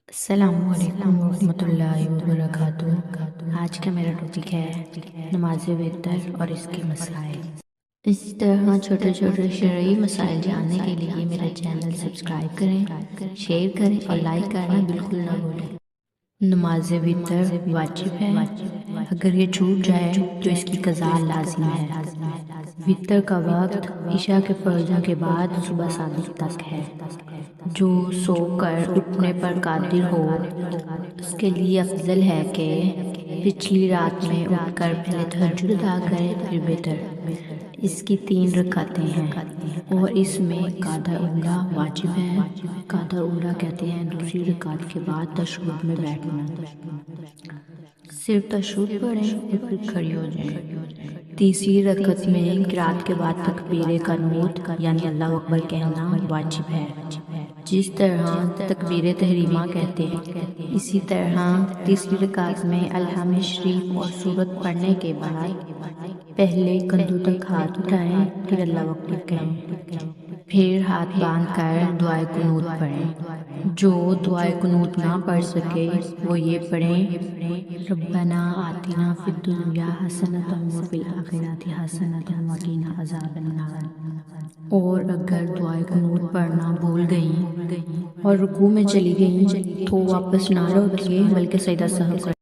السلام علیکم ورحمۃ اللہ وبرکاتہ۔ آج کا میرا ٹاپک ہے نماز وتر اور اس کے مسائل۔ اسی طرح چھوٹے چھوٹے شرعی مسائل جاننے کے لیے میرا چینل سبسکرائب کریں، شیئر کریں اور لائک کرنا بالکل نہ بھولیں۔ نماز وتر واجب ہے، اگر یہ چھوٹ جائے تو اس کی قضا لازم ہے۔ وتر کا وقت عشاء کے فرضوں کے بعد صبح صادق تک ہے۔ جو سو کر اٹھنے پر قادر ہو اس کے لیے افضل ہے کہ پچھلی رات میں اٹھ کر پہلے تہجد ادا کرے پھر وتر۔ اس کی 3 رکعتیں ہیں اور اس میں قعدہ اولیٰ واجب ہے۔ قعدہ اولیٰ کہتے ہیں دوسری رکعت کے بعد تشہد میں بیٹھنا۔ صرف تشہد پڑھیں اور پھر کھڑی ہو جائیں۔ تیسری رکعت میں قرات کے بعد تکبیر قنوت یعنی اللہ اکبر کہنا واجب ہے، جس طرح تکبیر تحریمہ کہتے ہیں۔ اسی طرح تیسری رکعت میں الحمد شریف اور سورت پڑھنے کے بعد پہلے کندھوں تک ہاتھ اٹھائیں، پھر اللہ اکبر کہیں، پھر ہاتھ باندھ کر دعائے قنوت پڑھیں۔ جو دعائے قنوت نہ پڑھ سکے وہ یہ پڑھیں ربنا آتنا فی الدنیا حسنۃ وفی الآخرۃ حسنۃ وقنا عذاب النار۔ اور اگر دعائے قنوت پڑھنا بھول گئیں اور رکوع میں چلی گئیں تو واپس نہ لوٹیں بلکہ سجدہ سہو کریں۔